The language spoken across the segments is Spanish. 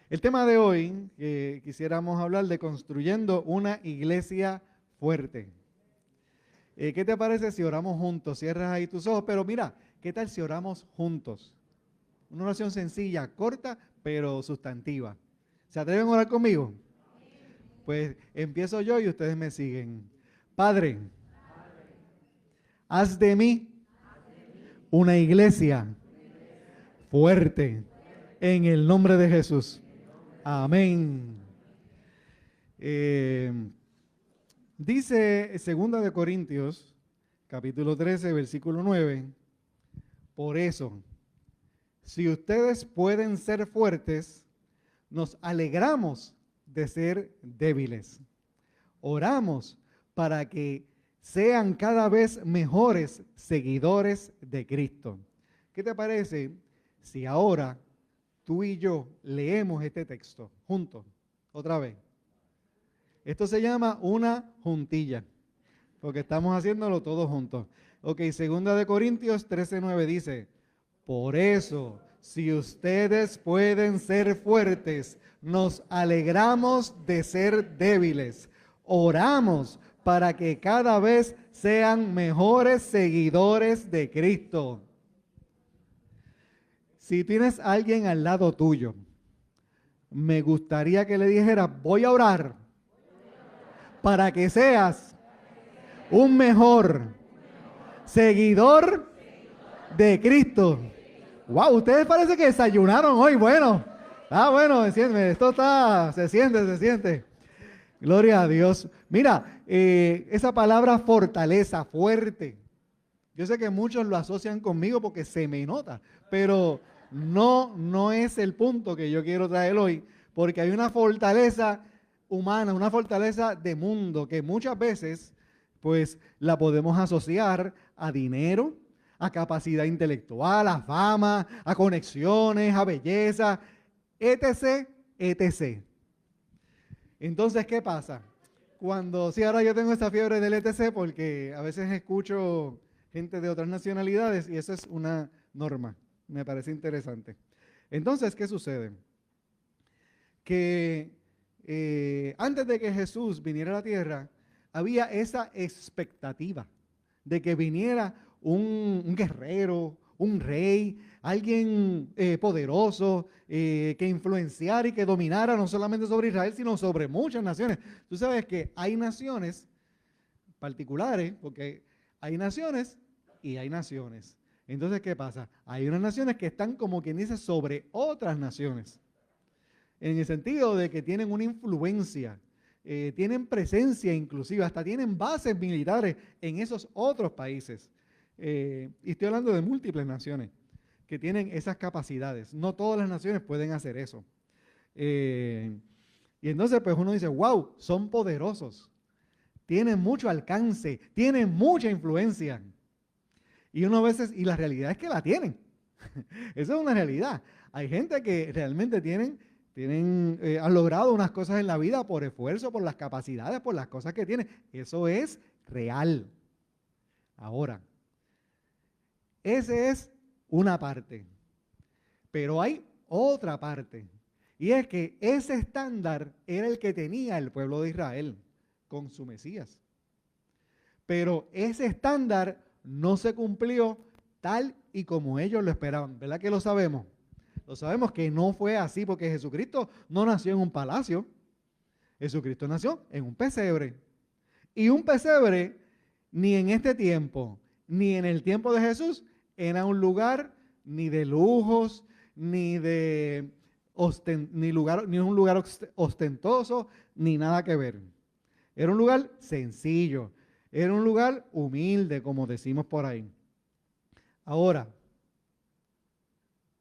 El tema de hoy, quisiéramos hablar de construyendo una iglesia fuerte. ¿Qué te parece si oramos juntos? Cierras ahí tus ojos, pero mira, ¿qué tal si oramos juntos? Una oración sencilla, corta, pero sustantiva. ¿Se atreven a orar conmigo? Pues empiezo yo y ustedes me siguen. Padre, haz de mí una iglesia fuerte en el nombre de Jesús. Amén. Dice 2 de Corintios, capítulo 13, versículo 9, por eso, si ustedes pueden ser fuertes, nos alegramos de ser débiles. Oramos para que sean cada vez mejores seguidores de Cristo. ¿Qué te parece si ahora tú y yo leemos este texto juntos? Otra vez. Esto se llama una juntilla, porque estamos haciéndolo todos juntos. Ok, 2 de Corintios 13:9 dice, por eso, si ustedes pueden ser fuertes, nos alegramos de ser débiles. Oramos para que cada vez sean mejores seguidores de Cristo. Si tienes a alguien al lado tuyo, me gustaría que le dijera, voy a orar para que seas un mejor seguidor de Cristo. Wow, ustedes parece que desayunaron hoy. Bueno, esto se siente. Gloria a Dios. Mira, esa palabra fortaleza, fuerte. Yo sé que muchos lo asocian conmigo porque se me nota, pero no es el punto que yo quiero traer hoy, porque hay una fortaleza humana, una fortaleza de mundo que muchas veces pues la podemos asociar a dinero, a capacidad intelectual, a fama, a conexiones, a belleza, etc., etc. Entonces, ¿qué pasa? Ahora yo tengo esta fiebre del etc. porque a veces escucho gente de otras nacionalidades y eso es una norma, me parece interesante. Entonces, ¿qué sucede? Que antes de que Jesús viniera a la tierra, había esa expectativa de que viniera un guerrero, un rey, alguien poderoso, que influenciara y que dominara no solamente sobre Israel, sino sobre muchas naciones. Tú sabes que hay naciones particulares, porque hay naciones y hay naciones. Entonces, ¿qué pasa? Hay unas naciones que están, como quien dice, sobre otras naciones, en el sentido de que tienen una influencia, tienen presencia inclusive, hasta tienen bases militares en esos otros países. Y estoy hablando de múltiples naciones que tienen esas capacidades. No todas las naciones pueden hacer eso. Y entonces pues uno dice, wow, son poderosos, tienen mucho alcance, tienen mucha influencia. Y uno a veces, y la realidad es que la tienen. Eso es una realidad. Hay gente que realmente han logrado unas cosas en la vida por esfuerzo, por las capacidades, por las cosas que tienen. Eso es real. Ahora, esa es una parte. Pero hay otra parte. Y es que ese estándar era el que tenía el pueblo de Israel con su Mesías. Pero ese estándar no se cumplió tal y como ellos lo esperaban. ¿Verdad que lo sabemos? Lo sabemos que no fue así porque Jesucristo no nació en un palacio. Jesucristo nació en un pesebre. Y un pesebre, ni en este tiempo, ni en el tiempo de Jesús, era un lugar ni de lujos, ni un lugar ostentoso, ni nada que ver. Era un lugar sencillo, era un lugar humilde, como decimos por ahí. Ahora,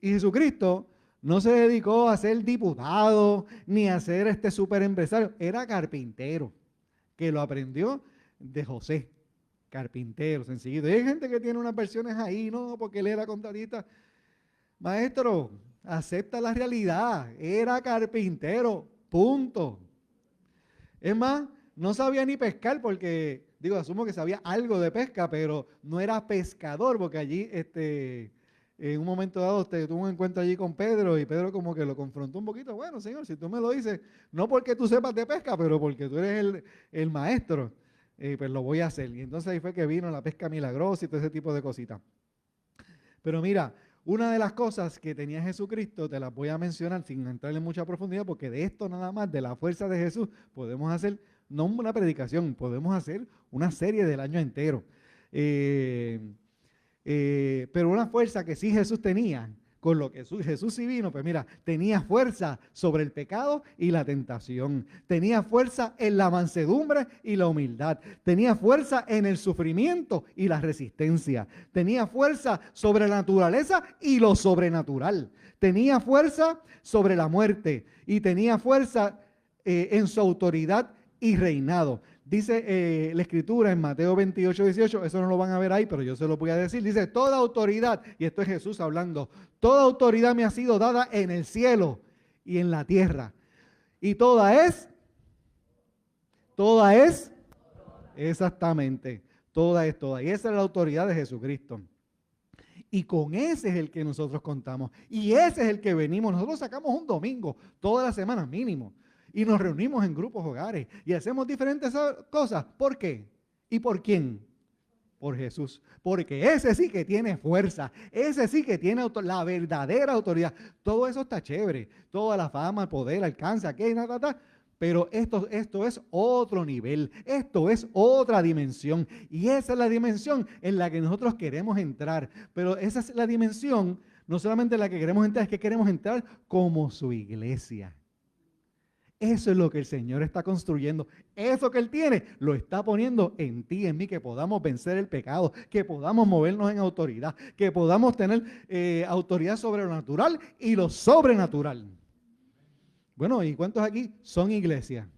y Jesucristo no se dedicó a ser diputado ni a ser súper empresario, era carpintero, que lo aprendió de José, carpintero, sencillito. Y hay gente que tiene unas versiones ahí, no, porque él era contratista. Maestro, acepta la realidad, era carpintero, punto. Es más, no sabía ni pescar porque, asumo que sabía algo de pesca, pero no era pescador porque allí en un momento dado tuvo un encuentro allí con Pedro y Pedro como que lo confrontó un poquito. Bueno, Señor, si tú me lo dices, no porque tú sepas de pesca, pero porque tú eres el maestro, pues lo voy a hacer. Y entonces ahí fue que vino la pesca milagrosa y todo ese tipo de cositas. Pero mira, una de las cosas que tenía Jesucristo, te las voy a mencionar sin entrar en mucha profundidad, porque de esto nada más, de la fuerza de Jesús, podemos hacer, no una predicación, podemos hacer una serie del año entero. Pero una fuerza que sí Jesús tenía, con lo que Jesús sí vino, pues mira, tenía fuerza sobre el pecado y la tentación, tenía fuerza en la mansedumbre y la humildad, tenía fuerza en el sufrimiento y la resistencia, tenía fuerza sobre la naturaleza y lo sobrenatural, tenía fuerza sobre la muerte y tenía fuerza en su autoridad y reinado. Dice la escritura en Mateo 28, 18, eso no lo van a ver ahí, pero yo se lo voy a decir. Dice, toda autoridad, y esto es Jesús hablando, toda autoridad me ha sido dada en el cielo y en la tierra. Y toda es, exactamente, toda es toda. Y esa es la autoridad de Jesucristo. Y con ese es el que nosotros contamos. Y ese es el que venimos. Nosotros sacamos un domingo, todas las semanas mínimo. Y nos reunimos en grupos hogares y hacemos diferentes cosas. ¿Por qué? ¿Y por quién? Por Jesús. Porque ese sí que tiene fuerza. Ese sí que tiene la verdadera autoridad. Todo eso está chévere. Toda la fama, el poder, alcance, aquello, pero esto es otro nivel. Esto es otra dimensión. Y esa es la dimensión en la que nosotros queremos entrar. Pero esa es la dimensión, no solamente en la que queremos entrar, es que queremos entrar como su iglesia. Eso es lo que el Señor está construyendo. Eso que Él tiene, lo está poniendo en ti, en mí, que podamos vencer el pecado, que podamos movernos en autoridad, que podamos tener autoridad sobre lo natural y lo sobrenatural. Bueno, ¿y cuántos aquí son iglesia?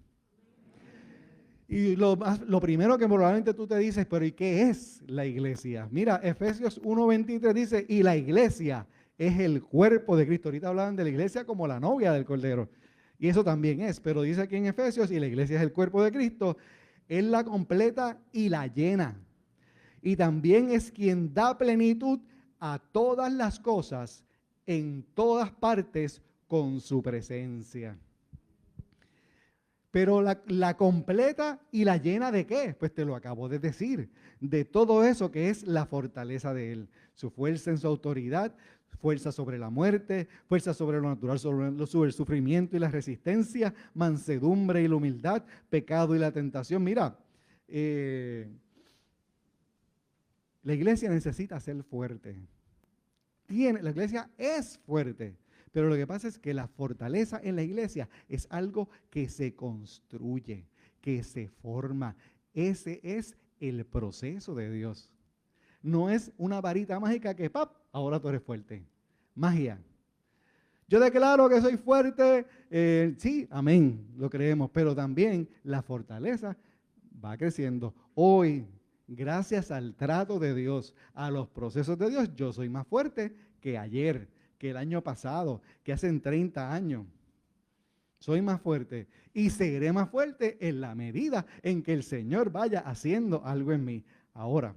Y lo primero que probablemente tú te dices, pero ¿y qué es la iglesia? Mira, Efesios 1:23 dice, y la iglesia es el cuerpo de Cristo. Ahorita hablaban de la iglesia como la novia del Cordero. Y eso también es, pero dice aquí en Efesios, y la iglesia es el cuerpo de Cristo, Él la completa y la llena. Y también es quien da plenitud a todas las cosas en todas partes con su presencia. Pero la completa y la llena ¿de qué? Pues te lo acabo de decir, de todo eso que es la fortaleza de Él, su fuerza en su autoridad, fuerza sobre la muerte, fuerza sobre lo natural, sobre el sufrimiento y la resistencia, mansedumbre y la humildad, pecado y la tentación. Mira, la iglesia necesita ser fuerte. La iglesia es fuerte, pero lo que pasa es que la fortaleza en la iglesia es algo que se construye, que se forma. Ese es el proceso de Dios. No es una varita mágica que ¡pap! Ahora tú eres fuerte. Magia. Yo declaro que soy fuerte. Sí, amén, lo creemos. Pero también la fortaleza va creciendo. Hoy, gracias al trato de Dios, a los procesos de Dios, yo soy más fuerte que ayer, que el año pasado, que hace 30 años. Soy más fuerte y seguiré más fuerte en la medida en que el Señor vaya haciendo algo en mí. Ahora.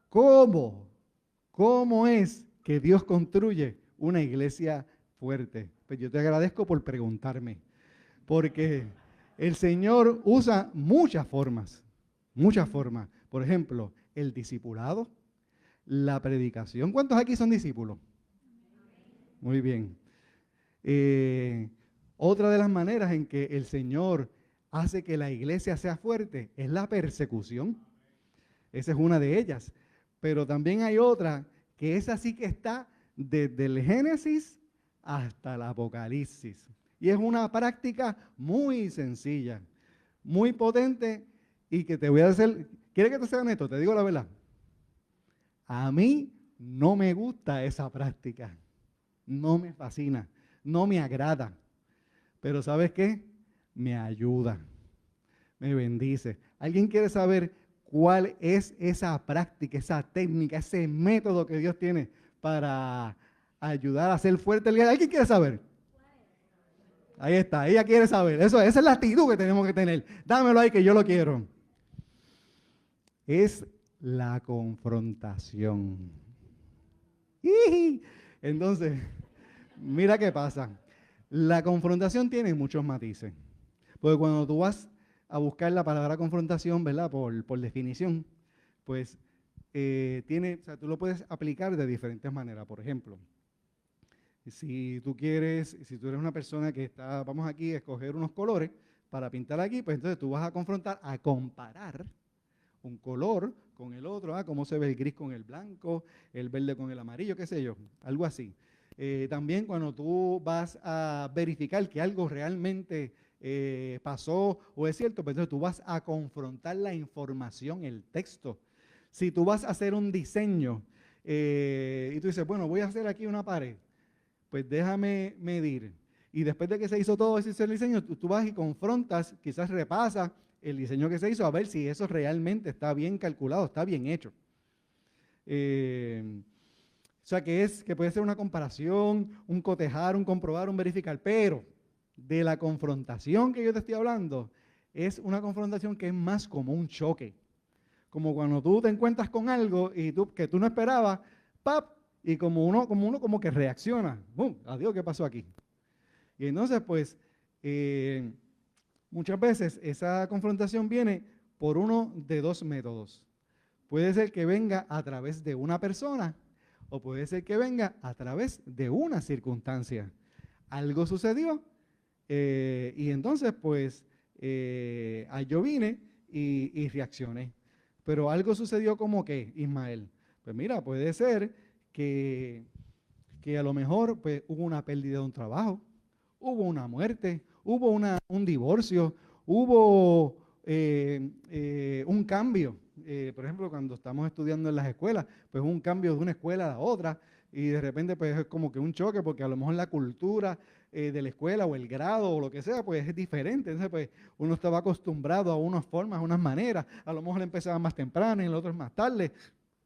¿Cómo es que Dios construye una iglesia fuerte? Pues yo te agradezco por preguntarme, porque el Señor usa muchas formas. Por ejemplo, el discipulado, la predicación. ¿Cuántos aquí son discípulos? Muy bien. Otra de las maneras en que el Señor hace que la iglesia sea fuerte es la persecución. Esa es una de ellas. Pero también hay otra que es así que está desde el Génesis hasta el Apocalipsis. Y es una práctica muy sencilla, muy potente y que te voy a hacer. ¿Quieres que te sea honesto? Te digo la verdad. A mí no me gusta esa práctica. No me fascina, no me agrada. Pero ¿sabes qué? Me ayuda, me bendice. ¿Alguien quiere saber cuál es esa práctica, esa técnica, ese método que Dios tiene para ayudar a ser fuerte? ¿Alguien quiere saber? Ahí está, ella quiere saber. Esa es la actitud que tenemos que tener. Dámelo ahí que yo lo quiero. Es La confrontación. ¡Iji! Entonces, mira qué pasa. La confrontación tiene muchos matices. Porque cuando tú vas a buscar la palabra confrontación, ¿verdad? Por definición, pues o sea, tú lo puedes aplicar de diferentes maneras. Por ejemplo, si tú eres una persona que está, vamos aquí a escoger unos colores para pintar aquí, pues entonces tú vas a confrontar, a comparar un color con el otro, cómo se ve el gris con el blanco, el verde con el amarillo, qué sé yo, algo así. También cuando tú vas a verificar que algo realmente pasó o es cierto, pues entonces tú vas a confrontar la información, el texto. Si tú vas a hacer un diseño y tú dices, bueno, voy a hacer aquí una pared, pues déjame medir. Y después de que se hizo todo ese diseño, tú vas y confrontas, quizás repasas el diseño que se hizo a ver si eso realmente está bien calculado, está bien hecho. O sea, que puede ser una comparación, un cotejar, un comprobar, un verificar, pero de la confrontación que yo te estoy hablando, es una confrontación que es más como un choque. Como cuando tú te encuentras con algo y que tú no esperabas, ¡pap! Y como uno como que reacciona. ¡Bum! Adiós, ¿qué pasó aquí? Y entonces, pues, muchas veces esa confrontación viene por uno de dos métodos. Puede ser que venga a través de una persona o puede ser que venga a través de una circunstancia. Algo sucedió y entonces, pues, yo vine y reaccioné. Pero algo sucedió como que, Ismael, pues mira, puede ser que a lo mejor pues, hubo una pérdida de un trabajo, hubo una muerte, hubo un divorcio, hubo un cambio. Por ejemplo, cuando estamos estudiando en las escuelas, pues un cambio de una escuela a la otra y de repente pues es como que un choque porque a lo mejor la cultura de la escuela o el grado o lo que sea, pues es diferente. Entonces, pues uno estaba acostumbrado a unas formas, a unas maneras, a lo mejor empezaba más temprano y el otro más tarde.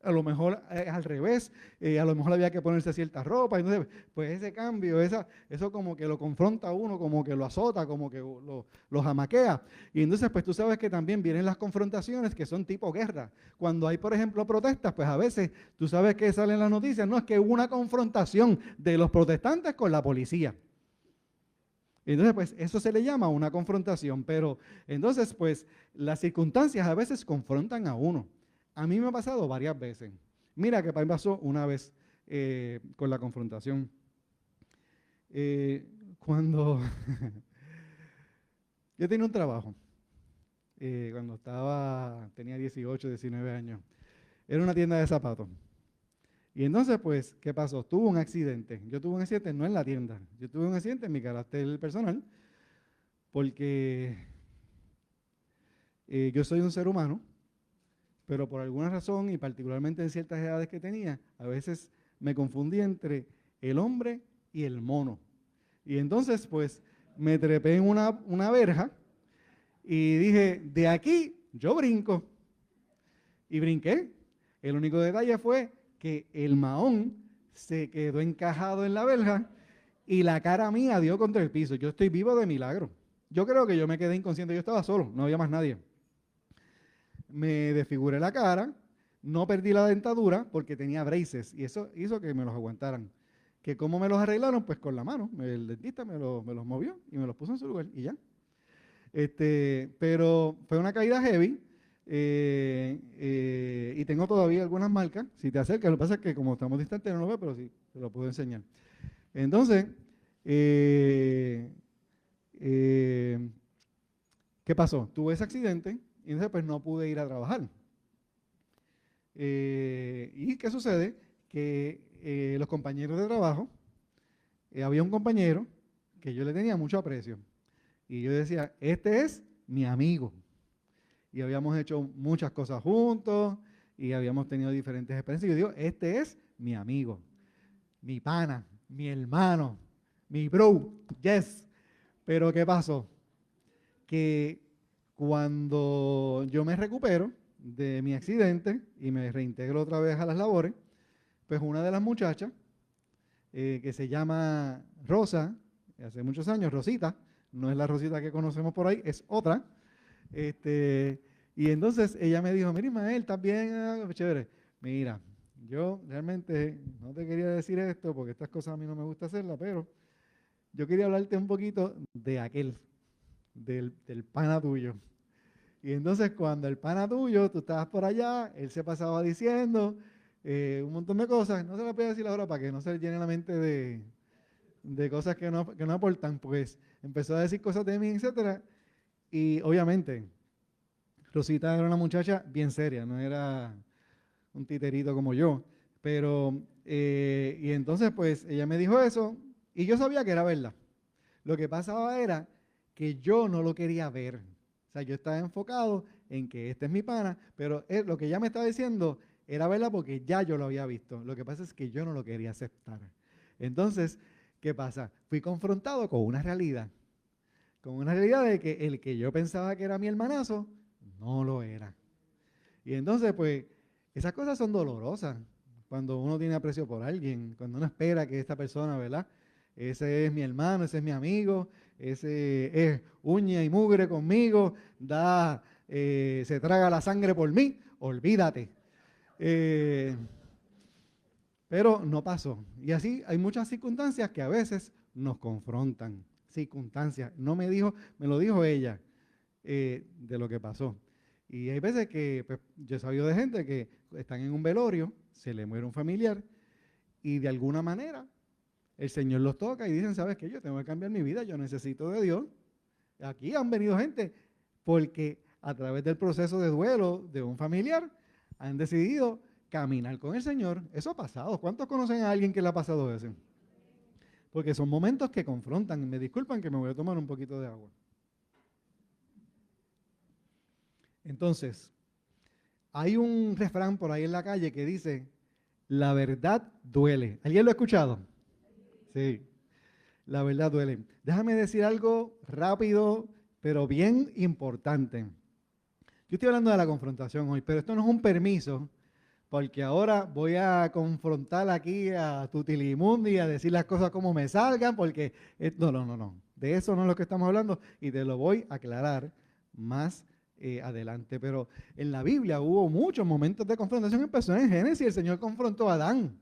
A lo mejor es al revés, a lo mejor había que ponerse cierta ropa, entonces pues ese cambio, eso como que lo confronta a uno, como que lo azota, como que lo jamaquea. Y entonces pues tú sabes que también vienen las confrontaciones que son tipo guerra. Cuando hay por ejemplo protestas, pues a veces tú sabes que salen las noticias, no es que hubo una confrontación de los protestantes con la policía. Entonces, pues eso se le llama una confrontación, pero entonces pues las circunstancias a veces confrontan a uno. A mí me ha pasado varias veces. Mira que pasó una vez con la confrontación. Cuando yo tenía un trabajo, cuando tenía 18, 19 años, era una tienda de zapatos. Y entonces, pues, ¿qué pasó? Tuve un accidente. Yo tuve un accidente no en la tienda, yo tuve un accidente en mi carácter personal, porque yo soy un ser humano, pero por alguna razón, y particularmente en ciertas edades que tenía, a veces me confundí entre el hombre y el mono. Y entonces, pues, me trepé en una verja y dije, de aquí yo brinco. Y brinqué. El único detalle fue que el mahón se quedó encajado en la verja y la cara mía dio contra el piso. Yo estoy vivo de milagro. Yo creo que yo me quedé inconsciente, yo estaba solo, no había más nadie. Me desfiguré la cara, no perdí la dentadura porque tenía braces y eso hizo que me los aguantaran. ¿Que cómo me los arreglaron? Pues con la mano. El dentista me los movió y me los puso en su lugar y ya. Pero fue una caída heavy y tengo todavía algunas marcas. Si te acercas, lo que pasa es que como estamos distantes no lo veo, pero sí, te lo puedo enseñar. Entonces, ¿qué pasó? Tuve ese accidente y entonces pues no pude ir a trabajar. ¿Y qué sucede? Que los compañeros de trabajo, había un compañero que yo le tenía mucho aprecio y yo decía, este es mi amigo. Y habíamos hecho muchas cosas juntos y habíamos tenido diferentes experiencias. Y yo digo, este es mi amigo, mi pana, mi hermano, mi bro, yes. Pero ¿qué pasó? Que cuando yo me recupero de mi accidente y me reintegro otra vez a las labores, pues una de las muchachas, que se llama Rosa, hace muchos años, Rosita, no es la Rosita que conocemos por ahí, es otra, Y entonces ella me dijo, mira Ismael, ¿estás bien? Chévere. Mira, yo realmente no te quería decir esto porque estas cosas a mí no me gusta hacerlas, pero yo quería hablarte un poquito de del pana tuyo. Y entonces cuando el pana tuyo, tú estabas por allá, él se pasaba diciendo un montón de cosas, no se las voy a decir ahora para que no se le llene la mente de cosas que no aportan, pues empezó a decir cosas de mí, etcétera. Y obviamente, Rosita era una muchacha bien seria, no era un titerito como yo. Pero, y entonces pues ella me dijo eso y yo sabía que era verdad. Lo que pasaba era que yo no lo quería ver. O sea, yo estaba enfocado en que este es mi pana, pero lo que ella me estaba diciendo era verdad porque ya yo lo había visto. Lo que pasa es que yo no lo quería aceptar. Entonces, ¿qué pasa? Fui confrontado con una realidad de que el que yo pensaba que era mi hermanazo, no lo era. Y entonces, pues, esas cosas son dolorosas cuando uno tiene aprecio por alguien, cuando uno espera que esta persona, ¿verdad? Ese es mi hermano, ese es mi amigo, ese es uña y mugre conmigo, se traga la sangre por mí, olvídate. Eh, pero no pasó. Y así hay muchas circunstancias que a veces nos confrontan. Circunstancias. No me dijo, me lo dijo ella de lo que pasó. Y hay veces que pues, yo he sabido de gente que están en un velorio, se le muere un familiar y de alguna manera el Señor los toca y dicen, ¿sabes qué? Yo tengo que cambiar mi vida, yo necesito de Dios. Aquí han venido gente porque a través del proceso de duelo de un familiar han decidido caminar con el Señor. Eso ha pasado. ¿Cuántos conocen a alguien que le ha pasado eso? Porque son momentos que confrontan. Me disculpan que me voy a tomar un poquito de agua. Entonces, hay un refrán por ahí en la calle que dice, la verdad duele. ¿Alguien lo ha escuchado? Sí, la verdad duele. Déjame decir algo rápido, pero bien importante. Yo estoy hablando de la confrontación hoy, pero esto no es un permiso, porque ahora voy a confrontar aquí a Tutilimundi, a decir las cosas como me salgan, porque no. De eso no es lo que estamos hablando y te lo voy a aclarar más adelante. Pero en la Biblia hubo muchos momentos de confrontación. Empezó en Génesis, el Señor confrontó a Adán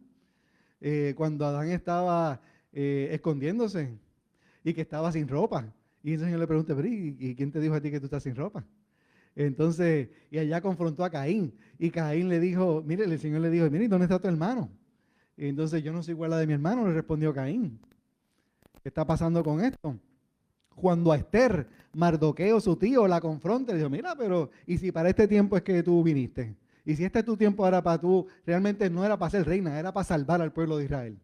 cuando Adán estaba escondiéndose y que estaba sin ropa. Y el Señor le pregunta, pero ¿y quién te dijo a ti que tú estás sin ropa? Entonces, y allá confrontó a Caín. Y Caín le dijo, mire, el Señor le dijo, mire, ¿dónde está tu hermano? Y entonces, yo no soy igual a la de mi hermano, le respondió Caín. ¿Qué está pasando con esto? Cuando a Esther, Mardoqueo, su tío, la confronta, le dijo, mira, pero, ¿y si para este tiempo es que tú viniste? Y si este es tu tiempo ahora para tú, realmente no era para ser reina, era para salvar al pueblo de Israel.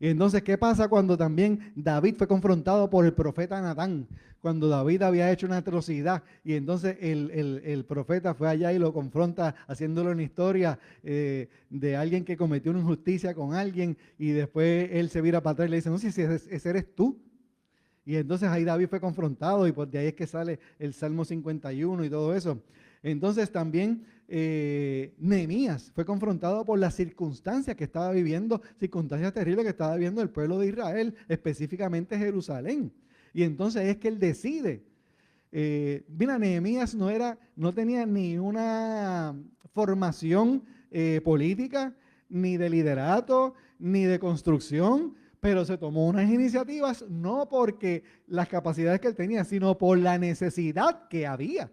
Y entonces, ¿qué pasa cuando también David fue confrontado por el profeta Natán? Cuando David había hecho una atrocidad y entonces el profeta fue allá y lo confronta haciéndole una historia de alguien que cometió una injusticia con alguien y después él se vira para atrás y le dice, no, si ese eres tú. Y entonces ahí David fue confrontado y por de ahí es que sale el Salmo 51 y todo eso. Entonces también Nehemías fue confrontado por las circunstancias que estaba viviendo, circunstancias terribles que estaba viviendo el pueblo de Israel, específicamente Jerusalén. Y entonces es que él decide. Mira, Nehemías no tenía ni una formación política, ni de liderato, ni de construcción, pero se tomó unas iniciativas no porque las capacidades que él tenía, sino por la necesidad que había.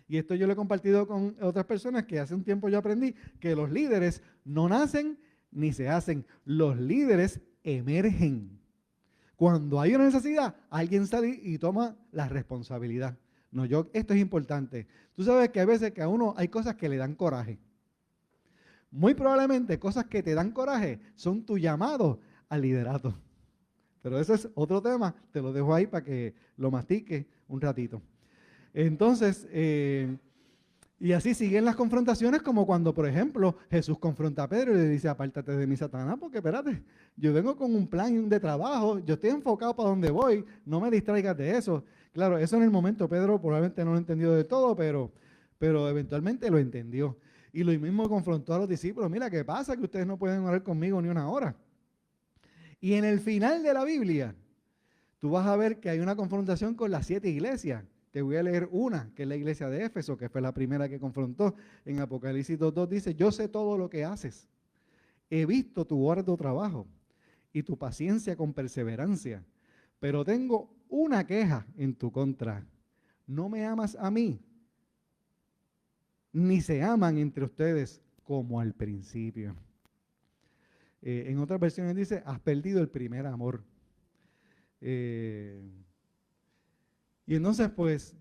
Y esto yo lo he compartido con otras personas que hace un tiempo yo aprendí que los líderes no nacen ni se hacen. Los líderes emergen. Cuando hay una necesidad, alguien sale y toma la responsabilidad. No, esto es importante. Tú sabes que a veces que a uno hay cosas que le dan coraje. Muy probablemente cosas que te dan coraje son tu llamado al liderato. Pero ese es otro tema, te lo dejo ahí para que lo mastique un ratito. Entonces, y así siguen las confrontaciones como cuando, por ejemplo, Jesús confronta a Pedro y le dice, apártate de mí, Satanás, porque espérate, yo vengo con un plan de trabajo, yo estoy enfocado para donde voy, no me distraigas de eso. Claro, eso en el momento Pedro probablemente no lo entendió de todo, pero eventualmente lo entendió. Y lo mismo confrontó a los discípulos, mira, ¿qué pasa? Que ustedes no pueden orar conmigo ni una hora. Y en el final de la Biblia, tú vas a ver que hay una confrontación con las 7 iglesias. Te voy a leer una, que es la iglesia de Éfeso, que fue la primera que confrontó. En Apocalipsis 2:2 dice, yo sé todo lo que haces. He visto tu arduo trabajo y tu paciencia con perseverancia, pero tengo una queja en tu contra. No me amas a mí, ni se aman entre ustedes como al principio. En otras versiones dice, has perdido el primer amor. Y entonces, pues,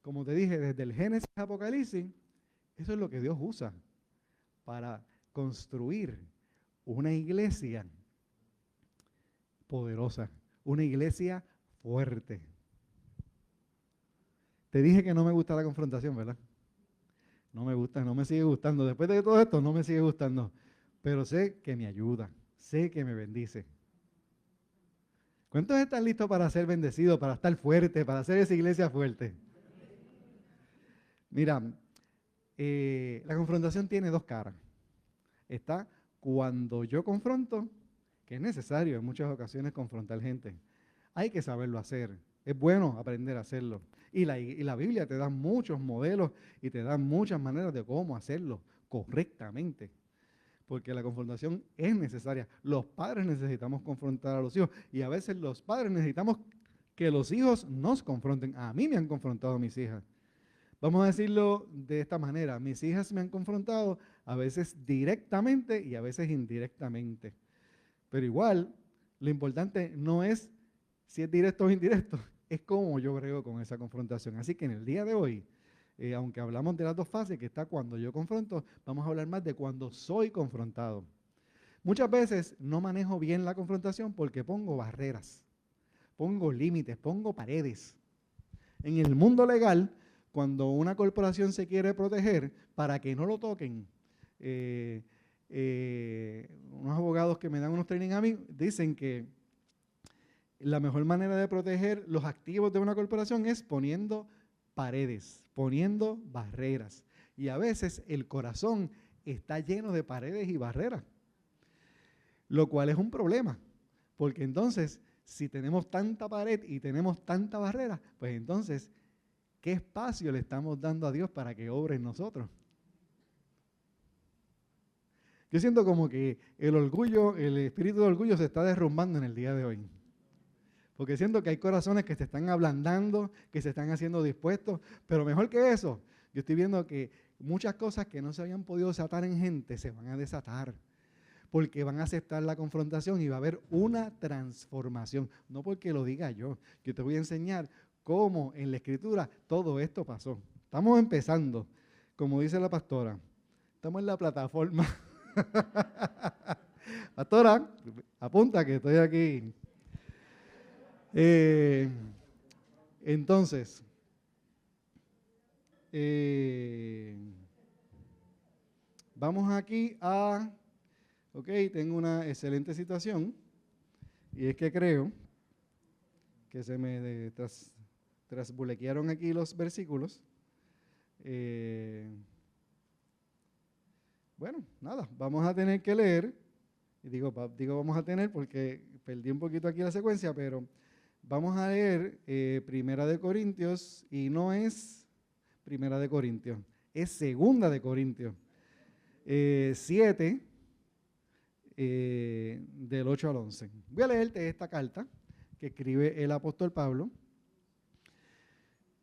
como te dije, desde el Génesis a Apocalipsis, eso es lo que Dios usa para construir una iglesia poderosa, una iglesia fuerte. Te dije que no me gusta la confrontación, ¿verdad? No me gusta, no me sigue gustando. Después de todo esto, no me sigue gustando. Pero sé que me ayuda, sé que me bendice. ¿Cuántos están listos para ser bendecidos, para estar fuertes, para hacer esa iglesia fuerte? Mira, la confrontación tiene dos caras. Está cuando yo confronto, que es necesario en muchas ocasiones confrontar gente. Hay que saberlo hacer. Es bueno aprender a hacerlo. Y la Biblia te da muchos modelos y te da muchas maneras de cómo hacerlo correctamente. Porque la confrontación es necesaria. Los padres necesitamos confrontar a los hijos. Y a veces los padres necesitamos que los hijos nos confronten. A mí me han confrontado mis hijas. Vamos a decirlo de esta manera. Mis hijas me han confrontado a veces directamente y a veces indirectamente. Pero igual, lo importante no es si es directo o indirecto, es cómo yo brego con esa confrontación. Así que en el día de hoy, aunque hablamos de las dos fases, que está cuando yo confronto, vamos a hablar más de cuando soy confrontado. Muchas veces no manejo bien la confrontación porque pongo barreras, pongo límites, pongo paredes. En el mundo legal, cuando una corporación se quiere proteger para que no lo toquen, unos abogados que me dan unos training a mí dicen que la mejor manera de proteger los activos de una corporación es poniendo paredes, poniendo barreras. Y a veces el corazón está lleno de paredes y barreras, lo cual es un problema, porque entonces si tenemos tanta pared y tenemos tanta barrera, pues entonces, ¿qué espacio le estamos dando a Dios para que obre en nosotros? Yo siento como que el orgullo, el espíritu de orgullo se está derrumbando en el día de hoy. Porque siento que hay corazones que se están ablandando, que se están haciendo dispuestos, pero mejor que eso, yo estoy viendo que muchas cosas que no se habían podido desatar en gente se van a desatar, porque van a aceptar la confrontación y va a haber una transformación, no porque lo diga yo te voy a enseñar cómo en la Escritura todo esto pasó. Estamos empezando, como dice la pastora, estamos en la plataforma. Pastora, apunta que estoy aquí. Entonces, vamos aquí a, tengo una excelente situación y es que creo que se me trasbulequearon aquí los versículos. Bueno, nada, vamos a tener que leer, y digo vamos a tener porque perdí un poquito aquí la secuencia, pero vamos a leer Primera de Corintios, y no es Primera de Corintios, es Segunda de Corintios, 7, del 8 al 11. Voy a leerte esta carta que escribe el apóstol Pablo.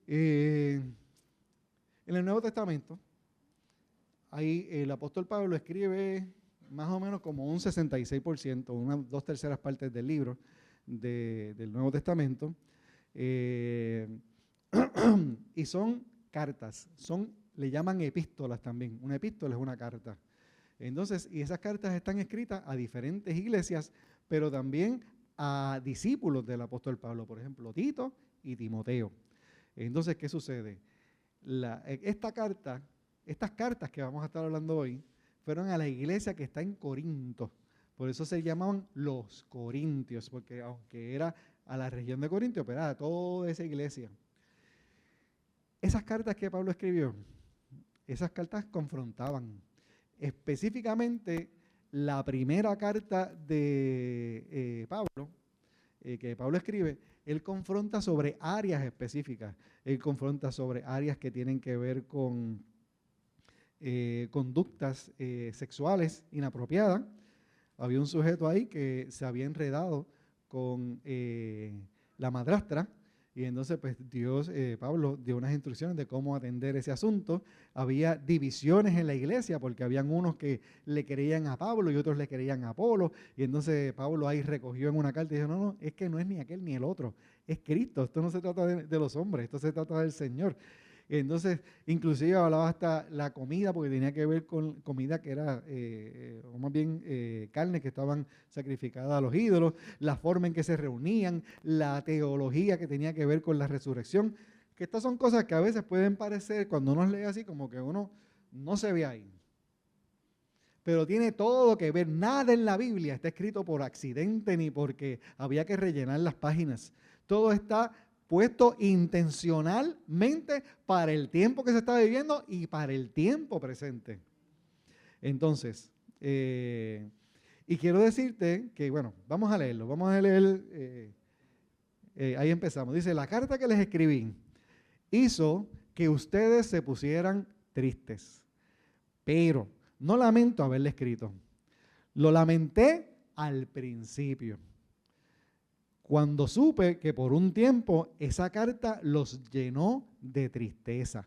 En el Nuevo Testamento, ahí el apóstol Pablo escribe más o menos como un 66%, unas 2/3 partes del libro del Nuevo Testamento, y son cartas, le llaman epístolas también. Una epístola es una carta. Entonces, y esas cartas están escritas a diferentes iglesias, pero también a discípulos del apóstol Pablo, por ejemplo, Tito y Timoteo. Entonces, ¿qué sucede? Estas cartas que vamos a estar hablando hoy, fueron a la iglesia que está en Corinto. Por eso se llamaban los Corintios, porque aunque era a la región de Corinto, pero era toda esa iglesia. Esas cartas que Pablo escribió, esas cartas confrontaban. Específicamente, la primera carta de Pablo que Pablo escribe, él confronta sobre áreas específicas. Él confronta sobre áreas que tienen que ver con conductas sexuales inapropiadas. Había un sujeto ahí que se había enredado con la madrastra, y entonces pues Pablo dio unas instrucciones de cómo atender ese asunto. Había divisiones en la iglesia porque habían unos que le creían a Pablo y otros le creían a Apolo, y entonces Pablo ahí recogió en una carta y dijo, no, es que no es ni aquel ni el otro, es Cristo, esto no se trata de los hombres, esto se trata del Señor. Entonces, inclusive hablaba hasta la comida, porque tenía que ver con comida que era, o más bien carnes que estaban sacrificadas a los ídolos, la forma en que se reunían, la teología que tenía que ver con la resurrección, que estas son cosas que a veces pueden parecer, cuando uno lee así, como que uno no se ve ahí. Pero tiene todo que ver, nada en la Biblia está escrito por accidente ni porque había que rellenar las páginas. Todo está puesto intencionalmente para el tiempo que se está viviendo y para el tiempo presente. Entonces, y quiero decirte que, bueno, vamos a leerlo, vamos a leer, ahí empezamos. Dice, la carta que les escribí hizo que ustedes se pusieran tristes, pero no lamento haberle escrito. Lo lamenté al principio, cuando supe que por un tiempo esa carta los llenó de tristeza.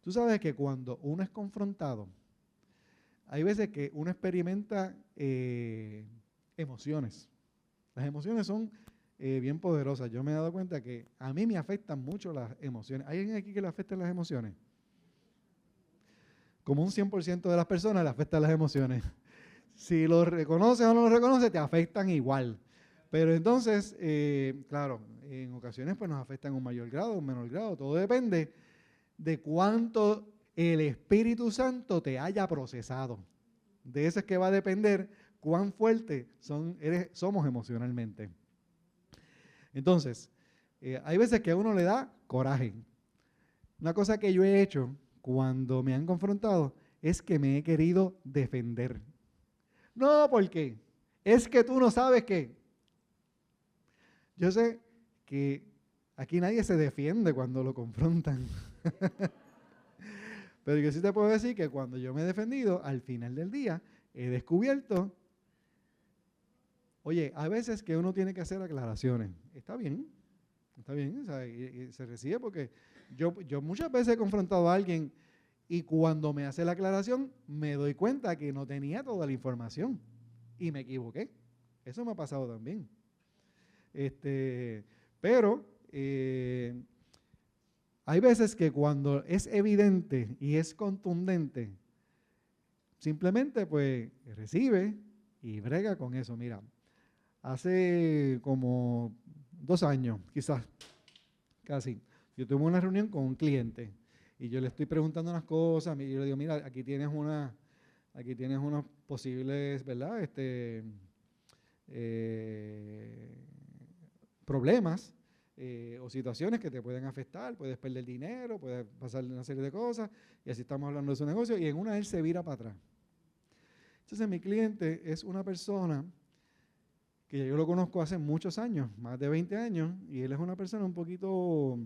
Tú sabes que cuando uno es confrontado, hay veces que uno experimenta emociones. Las emociones son bien poderosas. Yo me he dado cuenta que a mí me afectan mucho las emociones. ¿Hay alguien aquí que le afectan las emociones? Como un 100% de las personas le afectan las emociones. Si lo reconoces o no lo reconoces, te afectan igual. Pero entonces, claro, en ocasiones pues nos afectan en un mayor grado, un menor grado. Todo depende de cuánto el Espíritu Santo te haya procesado. De eso es que va a depender cuán fuerte somos emocionalmente. Entonces, hay veces que a uno le da coraje. Una cosa que yo he hecho cuando me han confrontado es que me he querido defender. No, ¿por qué? Es que tú no sabes qué. Yo sé que aquí nadie se defiende cuando lo confrontan. Pero yo sí te puedo decir que cuando yo me he defendido, al final del día, he descubierto, oye, a veces que uno tiene que hacer aclaraciones. Está bien, o sea, y se recibe porque yo muchas veces he confrontado a alguien y cuando me hace la aclaración, me doy cuenta que no tenía toda la información y me equivoqué. Eso me ha pasado también. Pero hay veces que cuando es evidente y es contundente, simplemente pues recibe y brega con eso. Mira, hace como 2 años, quizás, casi, yo tuve una reunión con un cliente y yo le estoy preguntando unas cosas y yo le digo, mira, aquí tienes unos posibles, ¿verdad? Problemas o situaciones que te pueden afectar, puedes perder dinero, puedes pasar una serie de cosas, y así estamos hablando de su negocio, y en una él se vira para atrás. Entonces mi cliente es una persona que yo lo conozco hace muchos años, más de 20 años, y él es una persona un poquito,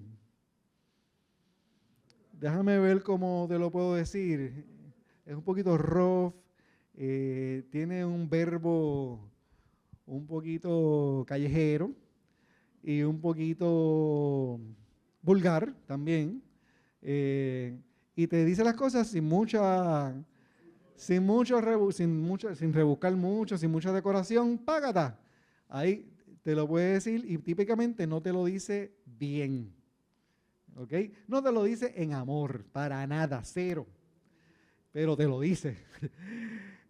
déjame ver cómo te lo puedo decir, es un poquito rough, tiene un verbo un poquito callejero, y un poquito vulgar también, y te dice las cosas sin rebuscar mucho, sin mucha decoración, págata. Ahí te lo puede decir y típicamente no te lo dice bien, ¿ok? No te lo dice en amor, para nada, cero, pero te lo dice.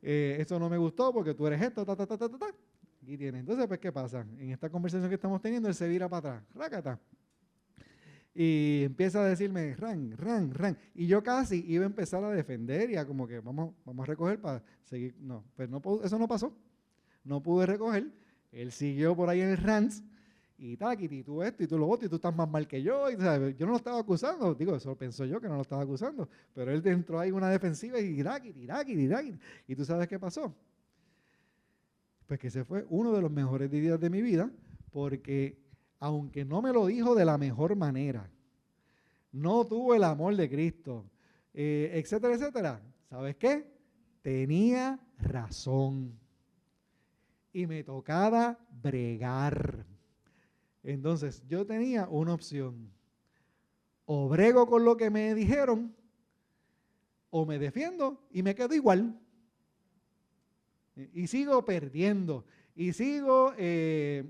Esto no me gustó porque tú eres esto, Aquí tiene. Entonces, pues, ¿qué pasa? En esta conversación que estamos teniendo, él se vira para atrás, rácata, y empieza a decirme, ran. Y yo casi iba a empezar a defender y a como que vamos a recoger para seguir. No, pues no, eso no pasó. No pude recoger. Él siguió por ahí en el rants y tú esto y tú lo otro y tú estás más mal que yo. Y, ¿sabes? Yo no lo estaba acusando. Digo, eso pienso yo que no lo estaba acusando. Pero él entró ahí en una defensiva y y tú sabes qué pasó. Pues que ese fue uno de los mejores días de mi vida, porque aunque no me lo dijo de la mejor manera, no tuvo el amor de Cristo, etcétera, etcétera, ¿sabes qué? Tenía razón y me tocaba bregar. Entonces yo tenía una opción: o brego con lo que me dijeron, o me defiendo y me quedo igual. Y sigo perdiendo, y sigo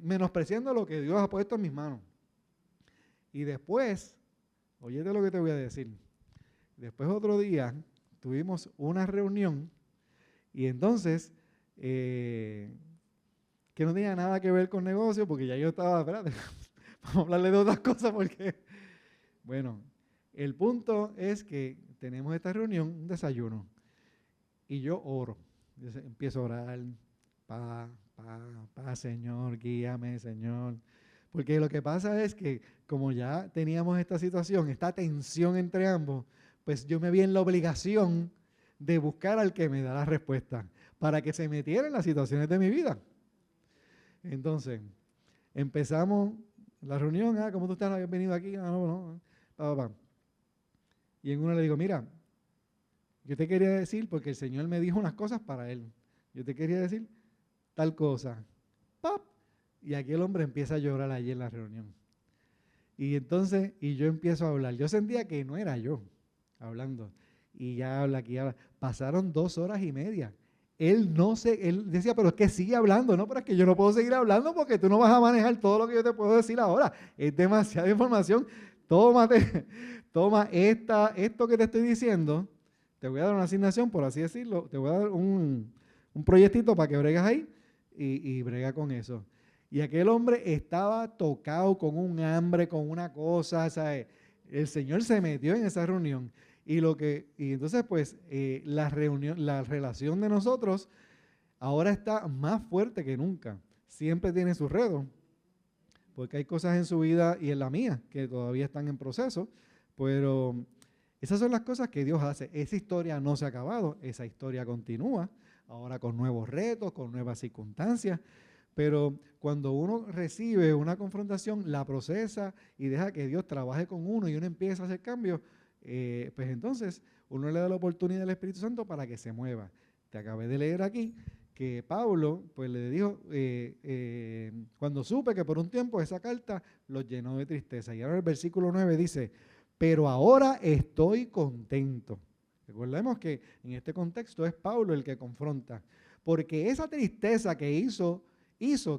menospreciando lo que Dios ha puesto en mis manos. Y después, óyete lo que te voy a decir. Después otro día tuvimos una reunión y entonces, que no tenía nada que ver con negocio, porque ya yo estaba, espérate, vamos a hablarle de otras cosas porque, bueno, el punto es que tenemos esta reunión, un desayuno, y yo oro. Yo empiezo a orar, Señor, guíame, Señor. Porque lo que pasa es que como ya teníamos esta situación, esta tensión entre ambos, pues yo me vi en la obligación de buscar al que me da la respuesta para que se metiera en las situaciones de mi vida. Entonces, empezamos la reunión. ¿Cómo tú estás? ¿No habías venido aquí? No. Y en una le digo, mira, yo te quería decir, porque el Señor me dijo unas cosas para él. Yo te quería decir tal cosa. ¡Pap! Y aquí el hombre empieza a llorar allí en la reunión. Y entonces, y yo empiezo a hablar. Yo sentía que no era yo hablando. Y ya habla aquí, habla. Pasaron 2 horas y media. Él decía, pero es que sigue hablando, ¿no? Pero es que yo no puedo seguir hablando porque tú no vas a manejar todo lo que yo te puedo decir ahora. Es demasiada información. Toma esto que te estoy diciendo. Te voy a dar una asignación, por así decirlo. Te voy a dar un proyectito para que bregas ahí y brega con eso. Y aquel hombre estaba tocado con un hambre, con una cosa, ¿sabes? El Señor se metió en esa reunión. Y entonces, pues, la relación de nosotros ahora está más fuerte que nunca. Siempre tiene su reto, porque hay cosas en su vida y en la mía que todavía están en proceso, pero esas son las cosas que Dios hace. Esa historia no se ha acabado, esa historia continúa, ahora con nuevos retos, con nuevas circunstancias. Pero cuando uno recibe una confrontación, la procesa y deja que Dios trabaje con uno y uno empieza a hacer cambios, pues entonces uno le da la oportunidad al Espíritu Santo para que se mueva. Te acabé de leer aquí que Pablo pues le dijo, cuando supe que por un tiempo esa carta los llenó de tristeza. Y ahora el versículo 9 dice, pero ahora estoy contento. Recordemos que en este contexto es Pablo el que confronta, porque esa tristeza que hizo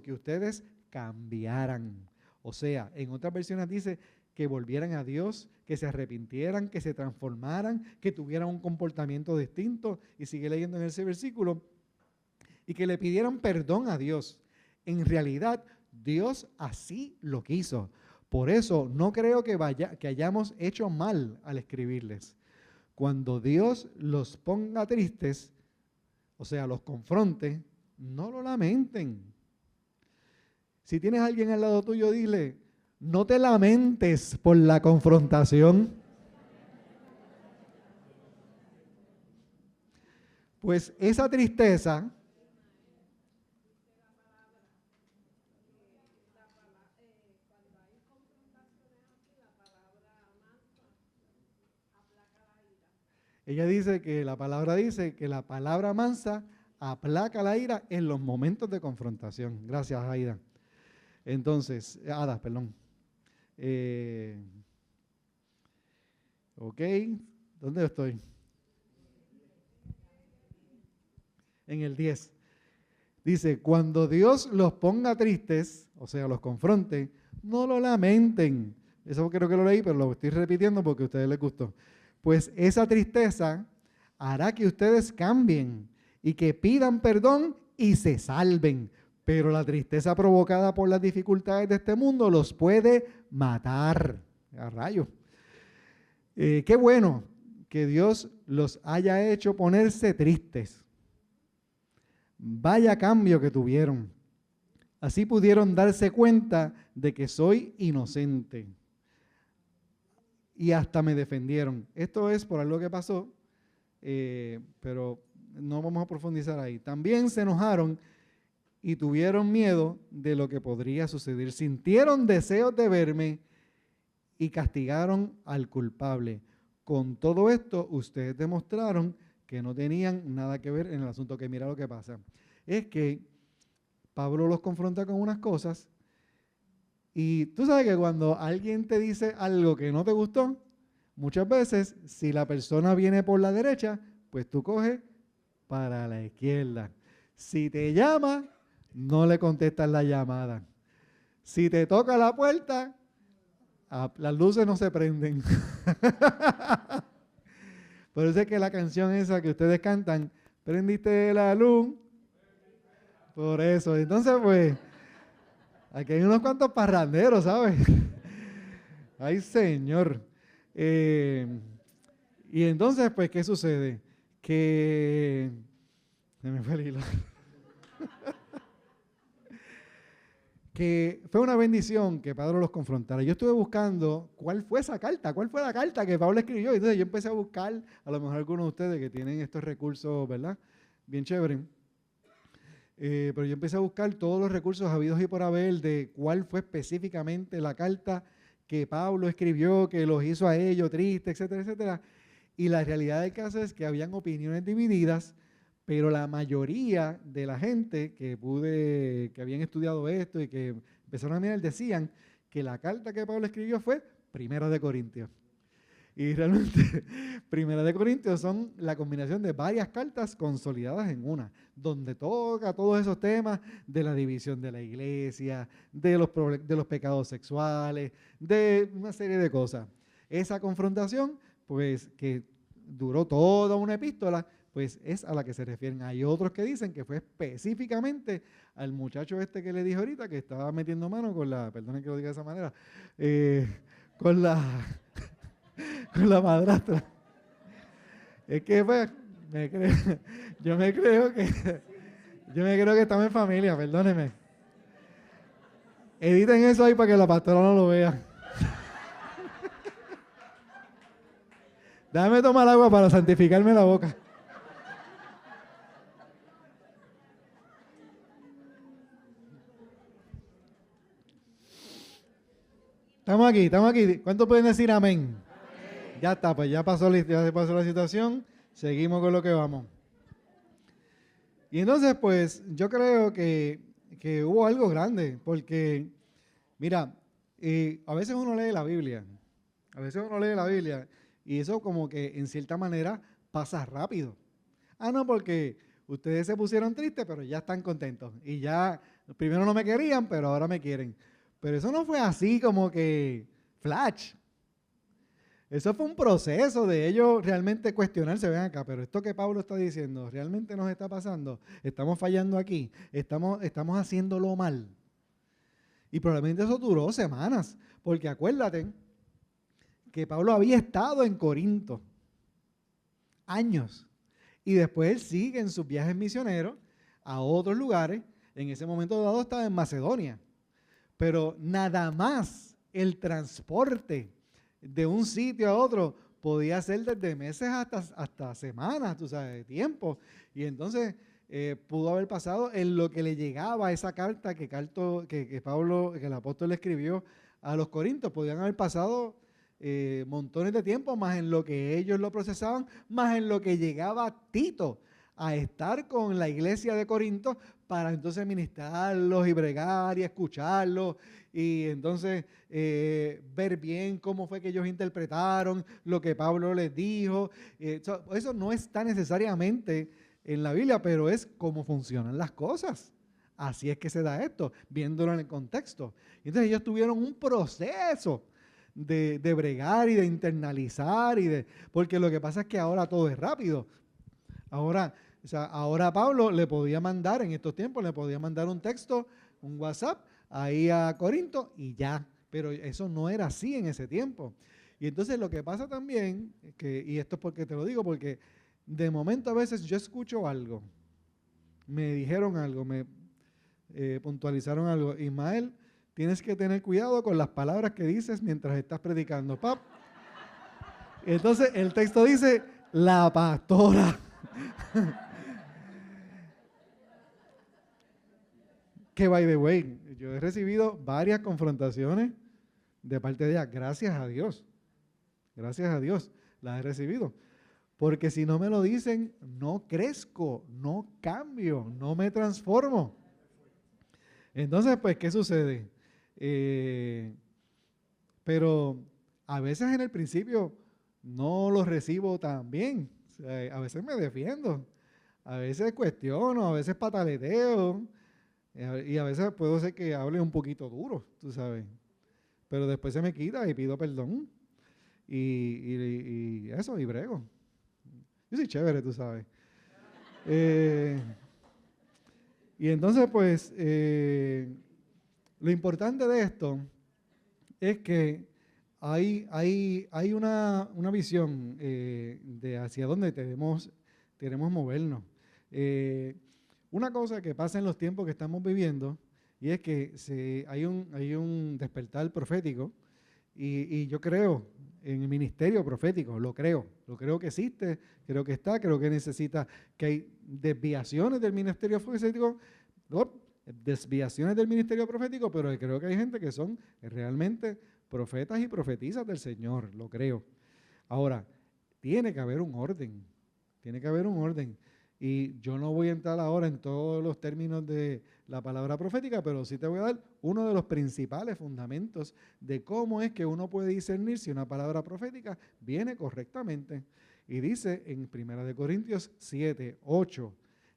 que ustedes cambiaran. O sea, en otras versiones dice que volvieran a Dios, que se arrepintieran, que se transformaran, que tuvieran un comportamiento distinto. Y sigue leyendo en ese versículo, y que le pidieran perdón a Dios. En realidad, Dios así lo quiso. Por eso no creo que hayamos hecho mal al escribirles. Cuando Dios los ponga tristes, o sea, los confronte, no lo lamenten. Si tienes a alguien al lado tuyo, dile, no te lamentes por la confrontación. Pues esa tristeza ella dice que la palabra mansa aplaca la ira en los momentos de confrontación. Gracias, Aida. Entonces, Ada, perdón. Ok, ¿dónde estoy? En el 10. Dice, cuando Dios los ponga tristes, o sea, los confronte, no lo lamenten. Eso creo que lo leí, pero lo estoy repitiendo porque a ustedes les gustó. Pues esa tristeza hará que ustedes cambien y que pidan perdón y se salven. Pero la tristeza provocada por las dificultades de este mundo los puede matar. A rayos. Qué bueno que Dios los haya hecho ponerse tristes. Vaya cambio que tuvieron. Así pudieron darse cuenta de que soy inocente. Y hasta me defendieron. Esto es por algo que pasó, pero no vamos a profundizar ahí. También se enojaron y tuvieron miedo de lo que podría suceder. Sintieron deseos de verme y castigaron al culpable. Con todo esto, ustedes demostraron que no tenían nada que ver en el asunto. Que mira lo que pasa. Es que Pablo los confronta con unas cosas y tú sabes que cuando alguien te dice algo que no te gustó, muchas veces, si la persona viene por la derecha, pues tú coges para la izquierda. Si te llama, no le contestas la llamada. Si te toca la puerta, las luces no se prenden. Por eso es que la canción esa que ustedes cantan, prendiste la luz. Por eso. Entonces, pues, aquí hay unos cuantos parranderos, ¿sabes? Ay, Señor. Y entonces, pues, ¿qué sucede? Que... Se me fue el hilo. Que fue una bendición que Pablo los confrontara. Yo estuve buscando cuál fue esa carta, cuál fue la carta que Pablo escribió. Entonces yo empecé a buscar, a lo mejor algunos de ustedes que tienen estos recursos, ¿verdad? Bien chévere. Pero yo empecé a buscar todos los recursos habidos y por haber de cuál fue específicamente la carta que Pablo escribió, que los hizo a ellos tristes, etcétera, etcétera. Y la realidad del caso es que habían opiniones divididas, pero la mayoría de la gente que habían estudiado esto y que empezaron a mirar decían que la carta que Pablo escribió fue Primera de Corintios. Y realmente, Primera de Corintios son la combinación de varias cartas consolidadas en una, donde toca todos esos temas de la división de la iglesia, de los pecados sexuales, de una serie de cosas. Esa confrontación, pues, que duró toda una epístola, pues es a la que se refieren. Hay otros que dicen que fue específicamente al muchacho este que le dije ahorita, que estaba metiendo mano con la, perdonen que lo diga de esa manera, con la madrastra. Es que pues, yo me creo que estamos en familia, perdónenme. Editen eso ahí para que la pastora no lo vea. Déjame tomar agua para santificarme la boca. Estamos aquí. ¿Cuántos pueden decir amén? Amén. Ya está, pues ya se pasó la situación. Seguimos con lo que vamos. Y entonces, pues, yo creo que hubo algo grande, porque, mira, a veces uno lee la Biblia, y eso como que en cierta manera pasa rápido. No, porque ustedes se pusieron tristes, pero ya están contentos. Y ya, primero no me querían, pero ahora me quieren. Pero eso no fue así como que flash. Eso fue un proceso de ellos realmente cuestionarse. Ven acá, pero esto que Pablo está diciendo, ¿realmente nos está pasando? ¿Estamos fallando aquí? ¿Estamos haciéndolo mal? Y probablemente eso duró semanas, porque acuérdate que Pablo había estado en Corinto años. Y después él sigue en sus viajes misioneros a otros lugares. En ese momento dado estaba en Macedonia. Pero nada más el transporte de un sitio a otro podía ser desde meses hasta semanas, tú sabes, de tiempo. Y entonces pudo haber pasado en lo que le llegaba esa carta que el apóstol le escribió a los corintios. Podían haber pasado montones de tiempo, más en lo que ellos lo procesaban, más en lo que llegaba Tito a estar con la iglesia de Corinto para entonces ministrarlos y bregar y escucharlos y entonces ver bien cómo fue que ellos interpretaron lo que Pablo les dijo. Eso no está necesariamente en la Biblia, pero es cómo funcionan las cosas. Así es que se da esto, viéndolo en el contexto. Entonces ellos tuvieron un proceso de bregar y de internalizar porque lo que pasa es que ahora todo es rápido. Ahora a Pablo le podía mandar, en estos tiempos, le podía mandar un texto, un WhatsApp, ahí a Corinto y ya. Pero eso no era así en ese tiempo. Y entonces lo que pasa también, y esto es porque te lo digo, porque de momento a veces yo escucho algo, me dijeron algo, me puntualizaron algo. Ismael, tienes que tener cuidado con las palabras que dices mientras estás predicando. ¡Pap! Entonces el texto dice, la pastora. Que, by the way, yo he recibido varias confrontaciones de parte de ella, gracias a Dios. Gracias a Dios las he recibido. Porque si no me lo dicen, no crezco, no cambio, no me transformo. Entonces, pues, ¿qué sucede? Pero a veces en el principio no lo recibo tan bien. O sea, a veces me defiendo, a veces cuestiono, a veces pataleteo, y a veces puedo ser que hable un poquito duro, tú sabes. Pero después se me quita y pido perdón. Y eso, y brego. Yo soy chévere, tú sabes. Y entonces, pues, lo importante de esto es que hay una visión de hacia dónde queremos movernos. Una cosa que pasa en los tiempos que estamos viviendo, y es que hay un despertar profético, y yo creo en el ministerio profético, lo creo que existe, creo que está, creo que necesita, que hay desviaciones del ministerio profético, pero creo que hay gente que son realmente profetas y profetizas del Señor, lo creo. Ahora, tiene que haber un orden, Y yo no voy a entrar ahora en todos los términos de la palabra profética, pero sí te voy a dar uno de los principales fundamentos de cómo es que uno puede discernir si una palabra profética viene correctamente. Y dice en 1 Corintios 7, 8,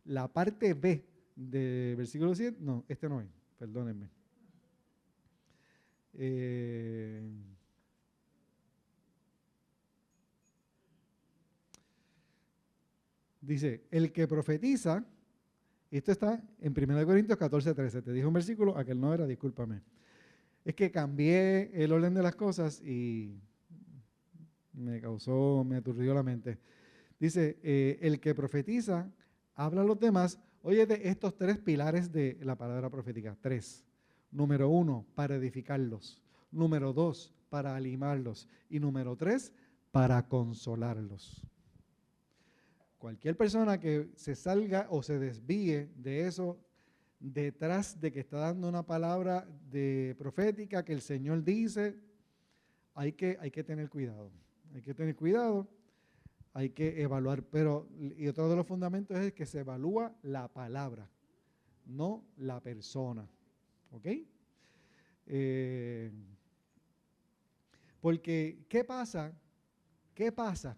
la parte B de versículo 7, no, este no es, perdónenme. Dice, el que profetiza, esto está en 1 Corintios 14, 13, te dije un versículo, aquel no era, discúlpame. Es que cambié el orden de las cosas y me aturdió la mente. Dice, el que profetiza, habla a los demás, oye, de estos tres pilares de la palabra profética, tres. Número 1, para edificarlos. Número 2, para animarlos. Y número 3, para consolarlos. Cualquier persona que se salga o se desvíe de eso, detrás de que está dando una palabra de profética que el Señor dice, hay que tener cuidado. Hay que tener cuidado, hay que evaluar. Y otro de los fundamentos es que se evalúa la palabra, no la persona. ¿Ok? Porque, ¿qué pasa? ¿Qué pasa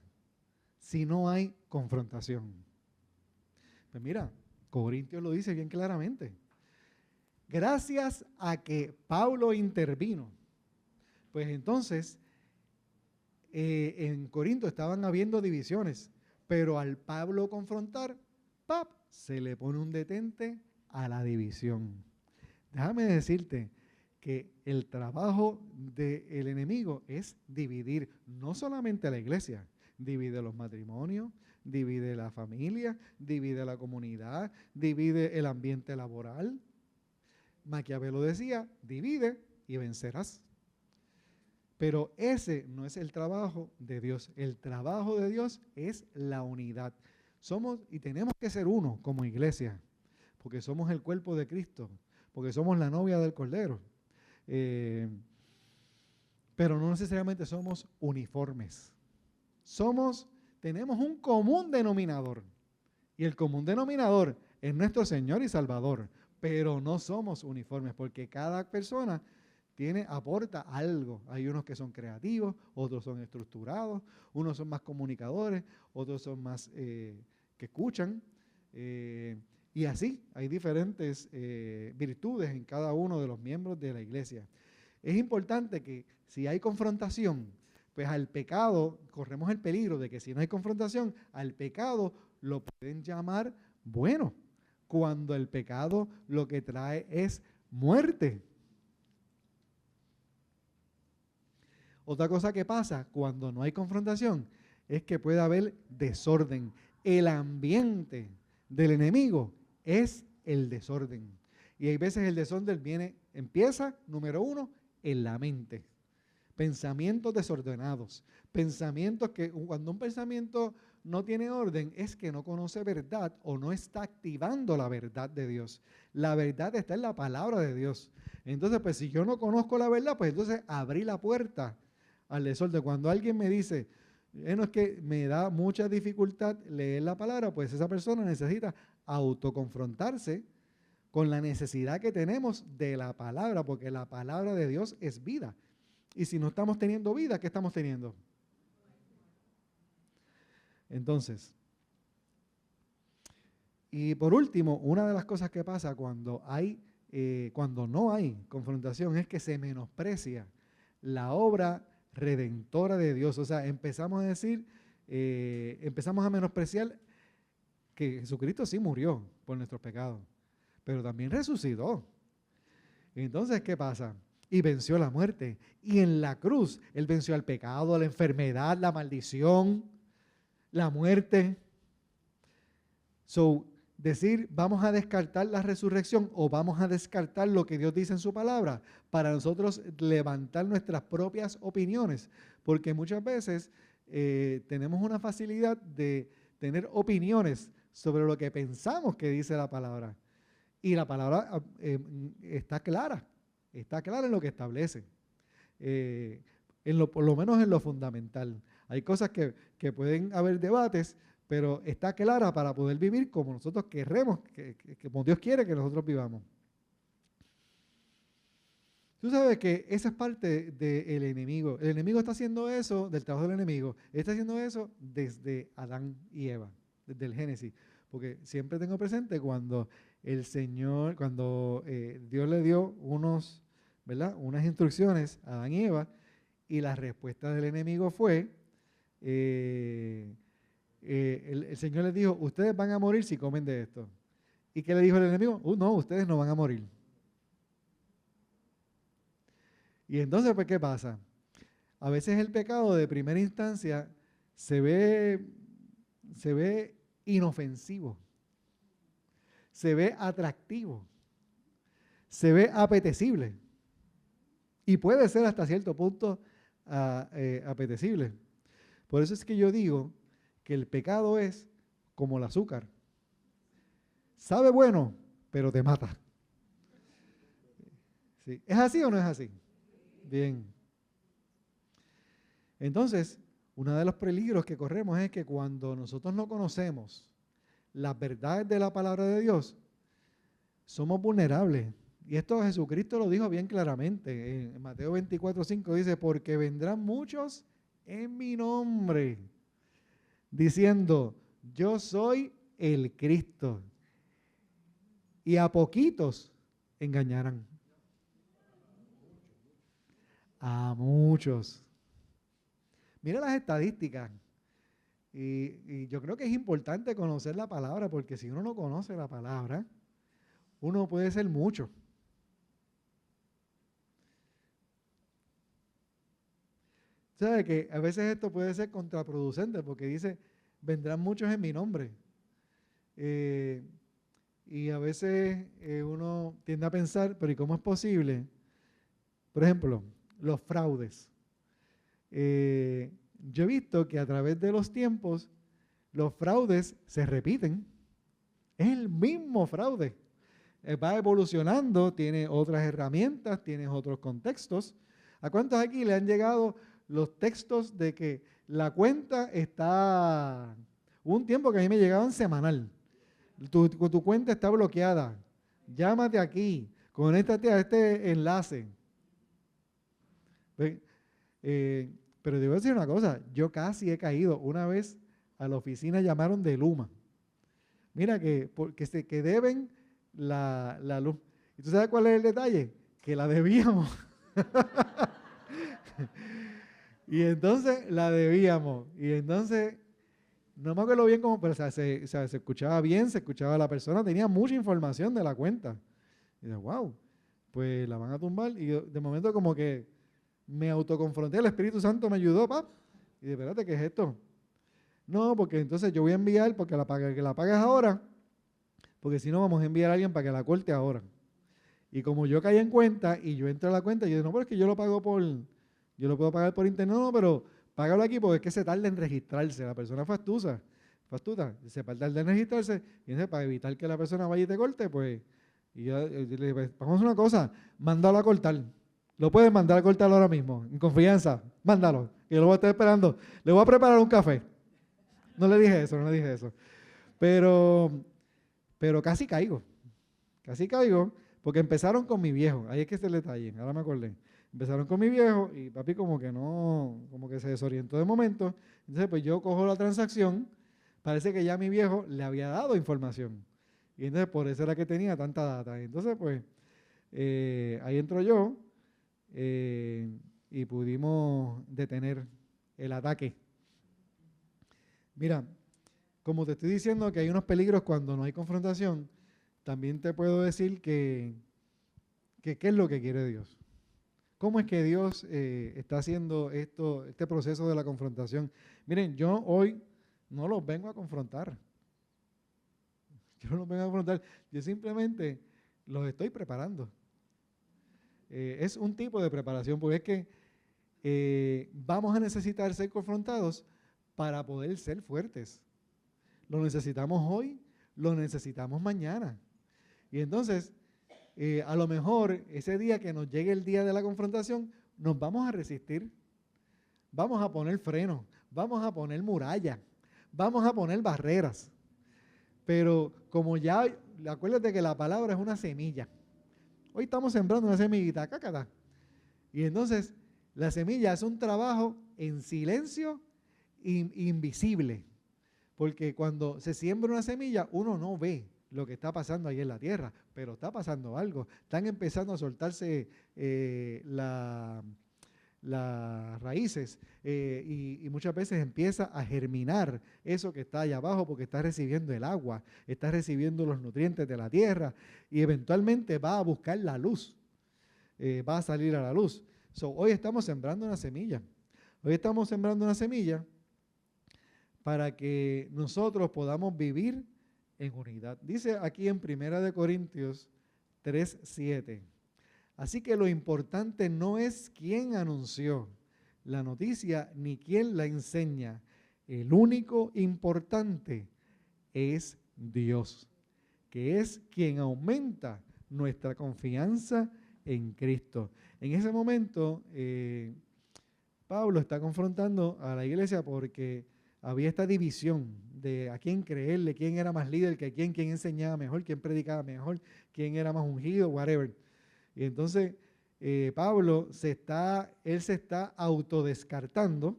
si no hay confrontación? Pues mira, Corintios lo dice bien claramente. Gracias a que Pablo intervino, pues entonces en Corinto estaban habiendo divisiones, pero al Pablo confrontar, ¡pap!, se le pone un detente a la división. Déjame decirte que el trabajo del enemigo es dividir no solamente a la iglesia, divide los matrimonios, divide la familia, divide la comunidad, divide el ambiente laboral. Maquiavelo decía, divide y vencerás. Pero ese no es el trabajo de Dios. El trabajo de Dios es la unidad. Somos y tenemos que ser uno como iglesia, porque somos el cuerpo de Cristo, porque somos la novia del Cordero. Pero no necesariamente somos uniformes. Tenemos un común denominador. Y el común denominador es nuestro Señor y Salvador. Pero no somos uniformes, porque cada persona aporta algo. Hay unos que son creativos, otros son estructurados, unos son más comunicadores, otros son más que escuchan. Y así hay diferentes virtudes en cada uno de los miembros de la iglesia. Es importante que si hay confrontación, pues al pecado, corremos el peligro de que si no hay confrontación, al pecado lo pueden llamar bueno, cuando el pecado lo que trae es muerte. Otra cosa que pasa cuando no hay confrontación es que puede haber desorden. El ambiente del enemigo es el desorden. Y hay veces el desorden empieza, número 1, en la mente. Pensamientos desordenados. Pensamientos que cuando un pensamiento no tiene orden, es que no conoce verdad o no está activando la verdad de Dios. La verdad está en la palabra de Dios. Entonces, pues si yo no conozco la verdad, pues entonces abrí la puerta al desorden. Cuando alguien me dice, no es que me da mucha dificultad leer la palabra, pues esa persona necesita autoconfrontarse con la necesidad que tenemos de la palabra, porque la palabra de Dios es vida. Y si no estamos teniendo vida, ¿qué estamos teniendo? Entonces, y por último, una de las cosas que pasa cuando no hay confrontación es que se menosprecia la obra redentora de Dios. O sea, empezamos a menospreciar que Jesucristo sí murió por nuestros pecados, pero también resucitó. Entonces, ¿qué pasa? Y venció la muerte. Y en la cruz, Él venció al pecado, la enfermedad, la maldición, la muerte. Decir, vamos a descartar la resurrección o vamos a descartar lo que Dios dice en su palabra para nosotros levantar nuestras propias opiniones. Porque muchas veces tenemos una facilidad de tener opiniones sobre lo que pensamos que dice la palabra. Y la palabra está clara en lo que establece, por lo menos en lo fundamental. Hay cosas que pueden haber debates, pero está clara para poder vivir como nosotros queremos, como Dios quiere que nosotros vivamos. Tú sabes que esa es parte del enemigo. El enemigo está haciendo eso, del trabajo del enemigo. Él está haciendo eso desde Adán y Eva, desde el Génesis. Porque siempre tengo presente cuando Dios le dio unas instrucciones a Adán y Eva, y la respuesta del enemigo fue, el Señor les dijo, ustedes van a morir si comen de esto. ¿Y qué le dijo el enemigo? No, ustedes no van a morir. Y entonces, pues, ¿qué pasa? A veces el pecado de primera instancia se ve inofensivo, se ve atractivo, se ve apetecible y puede ser hasta cierto punto apetecible. Por eso es que yo digo que el pecado es como el azúcar. Sabe bueno, pero te mata. ¿Sí? ¿Es así o no es así? Bien. Entonces, uno de los peligros que corremos es que cuando nosotros no conocemos las verdades de la palabra de Dios, somos vulnerables. Y esto Jesucristo lo dijo bien claramente. En Mateo 24:5 dice, porque vendrán muchos en mi nombre, diciendo, yo soy el Cristo. Y a poquitos engañarán. A muchos. Mira las estadísticas. Y yo creo que es importante conocer la palabra, porque si uno no conoce la palabra, uno puede ser mucho. ¿Sabe que a veces esto puede ser contraproducente? Porque dice, vendrán muchos en mi nombre. Y a veces uno tiende a pensar, pero ¿y cómo es posible? Por ejemplo, los fraudes. Yo he visto que a través de los tiempos, los fraudes se repiten. Es el mismo fraude. Va evolucionando, tiene otras herramientas, tiene otros contextos. ¿A cuántos aquí le han llegado los textos de que la cuenta está... Hubo un tiempo que a mí me llegaban semanal. Tu cuenta está bloqueada. Llámate aquí. Conéctate a este enlace. Pero debo decir una cosa. Yo casi he caído. Una vez a la oficina llamaron de Luma. Mira que deben la luz. ¿Y tú sabes cuál es el detalle? Que la debíamos. Y entonces la debíamos. Y entonces, no me acuerdo bien cómo, pero se escuchaba bien, se escuchaba la persona, tenía mucha información de la cuenta. Y dije, wow, pues la van a tumbar. Y yo, de momento como que me autoconfronté, el Espíritu Santo me ayudó, pap. Y dije, espérate, ¿qué es esto? No, porque entonces yo voy a enviar, porque que la pagues ahora, porque si no vamos a enviar a alguien para que la corte ahora. Y como yo caí en cuenta, y yo entré a la cuenta, y yo dije, no, pero es que yo lo pago yo lo puedo pagar por internet, no, pero págalo aquí porque es que se tarda en registrarse, la persona fue astuta. Fastuta, se tarda en registrarse, y entonces para evitar que la persona vaya y te corte, pues, y yo le dije, pues, vamos a hacer una cosa, mándalo a cortar. Lo puedes mandar a cortar ahora mismo, en confianza, mándalo, y yo lo voy a estar esperando. Le voy a preparar un café. No le dije eso, no le dije eso. Pero casi caigo, porque empezaron con mi viejo, ahí es que está el detalle, ahora me acordé. Empezaron con mi viejo y papi como que no, como que se desorientó de momento. Entonces pues yo cojo la transacción, parece que ya mi viejo le había dado información. Y entonces por eso era que tenía tanta data. Entonces pues ahí entro yo y pudimos detener el ataque. Mira, como te estoy diciendo que hay unos peligros cuando no hay confrontación, también te puedo decir que qué es lo que quiere Dios. ¿Cómo es que Dios está haciendo este proceso de la confrontación? Miren, yo hoy no los vengo a confrontar. Yo no los vengo a confrontar. Yo simplemente los estoy preparando. Es un tipo de preparación, porque es que vamos a necesitar ser confrontados para poder ser fuertes. Lo necesitamos hoy, lo necesitamos mañana. Y entonces, a lo mejor ese día que nos llegue el día de la confrontación, nos vamos a resistir, vamos a poner freno, vamos a poner muralla, vamos a poner barreras. Pero como ya, acuérdate que la palabra es una semilla. Hoy estamos sembrando una semillita, cácata. Y entonces, la semilla es un trabajo en silencio invisible. Porque cuando se siembra una semilla, uno no ve lo que está pasando ahí en la tierra, pero está pasando algo. Están empezando a soltarse las raíces y muchas veces empieza a germinar eso que está allá abajo porque está recibiendo el agua, está recibiendo los nutrientes de la tierra y eventualmente va a buscar la luz, va a salir a la luz. Hoy estamos sembrando una semilla. Hoy estamos sembrando una semilla para que nosotros podamos vivir en unidad. Dice aquí en 1 Corintios 3:7. Así que lo importante no es quién anunció la noticia ni quién la enseña. El único importante es Dios, que es quien aumenta nuestra confianza en Cristo. En ese momento, Pablo está confrontando a la iglesia porque había esta división de a quién creerle, quién era más líder que quién enseñaba mejor, quién predicaba mejor, quién era más ungido, whatever. Y entonces Pablo se está autodescartando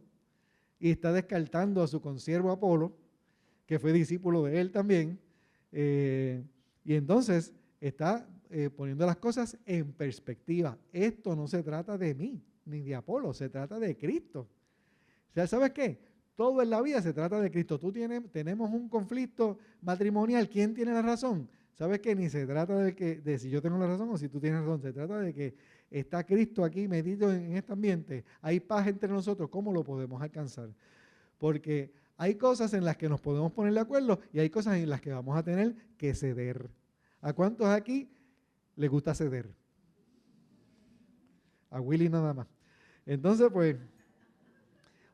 y está descartando a su consiervo Apolo, que fue discípulo de él también, y entonces está poniendo las cosas en perspectiva. Esto no se trata de mí, ni de Apolo, se trata de Cristo. O sea, ¿sabes qué? Todo en la vida se trata de Cristo. Tenemos un conflicto matrimonial. ¿Quién tiene la razón? ¿Sabes qué? Ni se trata de si yo tengo la razón o si tú tienes razón. Se trata de que está Cristo aquí metido en este ambiente. Hay paz entre nosotros. ¿Cómo lo podemos alcanzar? Porque hay cosas en las que nos podemos poner de acuerdo y hay cosas en las que vamos a tener que ceder. ¿A cuántos aquí les gusta ceder? A Willy nada más. Entonces, pues,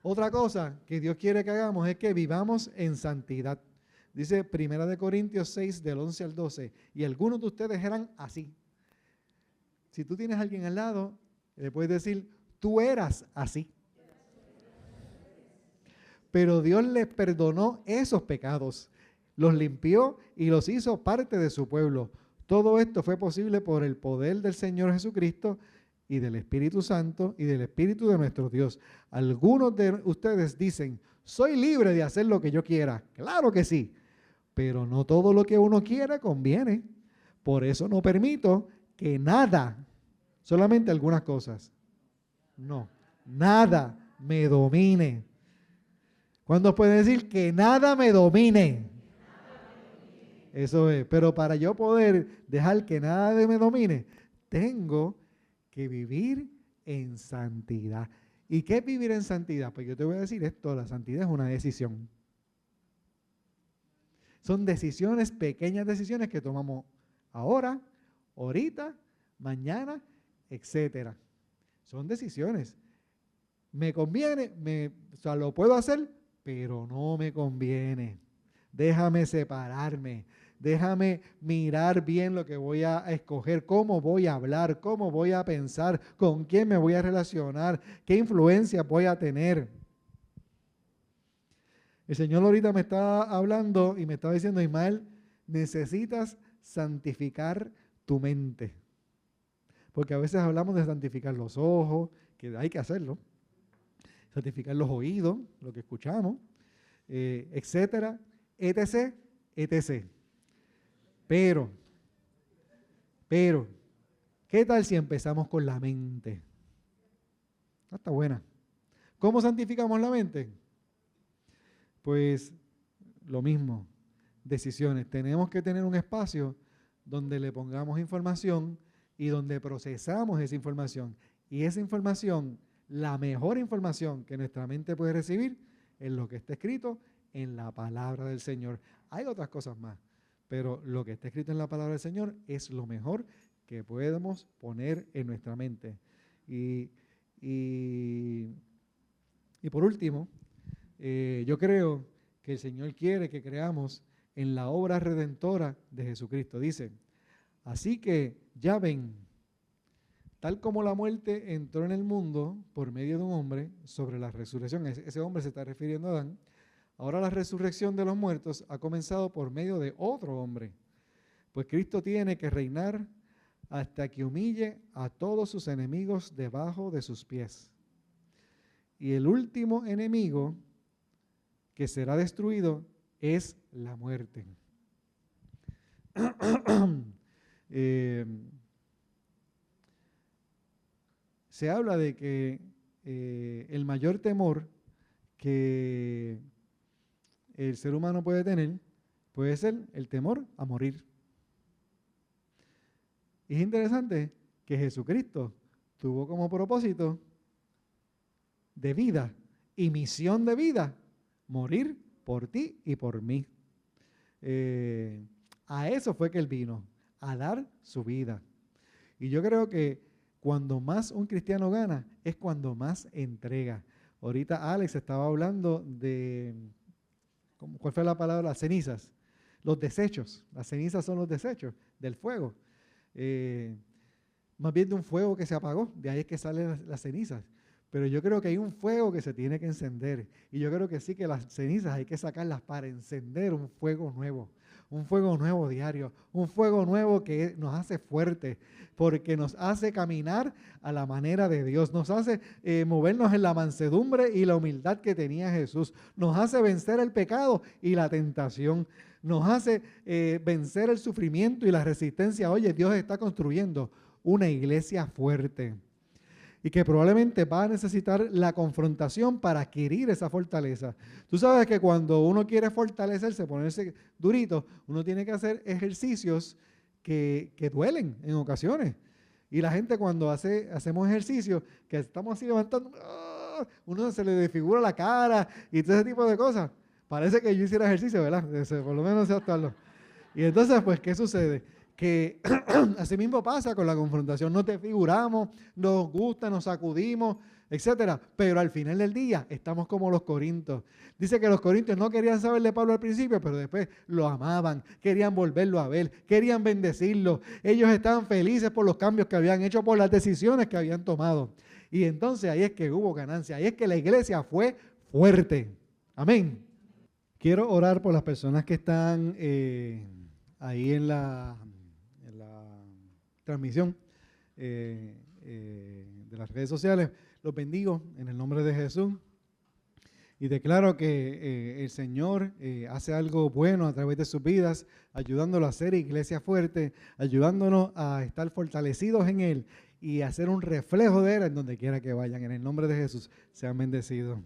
otra cosa que Dios quiere que hagamos es que vivamos en santidad. Dice 1 Corintios 6, del 11 al 12. Y algunos de ustedes eran así. Si tú tienes a alguien al lado, le puedes decir, tú eras así. Pero Dios les perdonó esos pecados, los limpió y los hizo parte de su pueblo. Todo esto fue posible por el poder del Señor Jesucristo y del Espíritu Santo y del Espíritu de nuestro Dios. Algunos de ustedes dicen, soy libre de hacer lo que yo quiera. Claro que sí, pero no todo lo que uno quiera conviene. Por eso no permito que nada, solamente algunas cosas, no, nada me domine. ¿Cuándo puede decir que nada me domine? Eso es, pero para yo poder dejar que nada me domine, tengo que vivir en santidad. ¿Y qué es vivir en santidad? Pues yo te voy a decir esto, la santidad es una decisión. Son decisiones, pequeñas decisiones que tomamos ahora, ahorita, mañana, etcétera. Son decisiones. Me conviene, o sea, lo puedo hacer, pero no me conviene. déjame separarme, déjame mirar bien lo que voy a escoger, cómo voy a hablar, cómo voy a pensar, con quién me voy a relacionar, qué influencia voy a tener. El Señor ahorita me está hablando y me está diciendo, Ismael, necesitas santificar tu mente. Porque a veces hablamos de santificar los ojos, que hay que hacerlo, santificar los oídos, lo que escuchamos, etcétera, etc., etc. Pero, ¿qué tal si empezamos con la mente? Está buena. ¿Cómo santificamos la mente? Pues lo mismo, decisiones. Tenemos que tener un espacio donde le pongamos información y donde procesamos esa información. Y esa información, la mejor información que nuestra mente puede recibir es lo que está escrito en la palabra del Señor. Hay otras cosas más, pero lo que está escrito en la palabra del Señor es lo mejor que podemos poner en nuestra mente. Y por último, yo creo que el Señor quiere que creamos en la obra redentora de Jesucristo. Dice, así que ya ven, tal como la muerte entró en el mundo por medio de un hombre sobre la resurrección, ese hombre se está refiriendo a Adán, ahora la resurrección de los muertos ha comenzado por medio de otro hombre, pues Cristo tiene que reinar hasta que humille a todos sus enemigos debajo de sus pies. Y el último enemigo que será destruido es la muerte. Se habla de que el mayor temor que el ser humano puede tener puede ser el temor a morir. Y es interesante que Jesucristo tuvo como propósito de vida y misión de vida morir por ti y por mí. A eso fue que Él vino, a dar su vida. Y yo creo que cuando más un cristiano gana es cuando más entrega. Ahorita Alex estaba hablando de, ¿cuál fue la palabra? Las cenizas, los desechos. Las cenizas son los desechos del fuego. Más bien de un fuego que se apagó, de ahí es que salen las cenizas. Pero yo creo que hay un fuego que se tiene que encender. Y yo creo que sí, que las cenizas hay que sacarlas para encender un fuego nuevo diario, un fuego nuevo que nos hace fuertes, porque nos hace caminar a la manera de Dios, nos hace movernos en la mansedumbre y la humildad que tenía Jesús, nos hace vencer el pecado y la tentación, nos hace vencer el sufrimiento y la resistencia. Oye, Dios está construyendo una iglesia fuerte y que probablemente va a necesitar la confrontación para adquirir esa fortaleza. Tú sabes que cuando uno quiere fortalecerse, ponerse durito, uno tiene que hacer ejercicios que duelen en ocasiones. Y la gente cuando hacemos ejercicios, que estamos así levantando, uno se le desfigura la cara y todo ese tipo de cosas. Parece que yo hiciera ejercicio, ¿verdad? Por lo menos actuarlo. Y entonces, pues, ¿qué sucede? Que así mismo pasa con la confrontación, no te figuramos, nos gusta, nos sacudimos, etcétera, pero al final del día estamos como los corintios. Dice que los corintios no querían saber de Pablo al principio, pero después lo amaban, querían volverlo a ver, querían bendecirlo, ellos estaban felices por los cambios que habían hecho, por las decisiones que habían tomado. Y entonces ahí es que hubo ganancia, ahí es que la iglesia fue fuerte. Amén. Quiero orar por las personas que están ahí en la transmisión de las redes sociales. Los bendigo en el nombre de Jesús y declaro que el Señor hace algo bueno a través de sus vidas, ayudándolos a ser iglesia fuerte, ayudándonos a estar fortalecidos en Él y a ser un reflejo de Él en donde quiera que vayan. En el nombre de Jesús, sean bendecidos.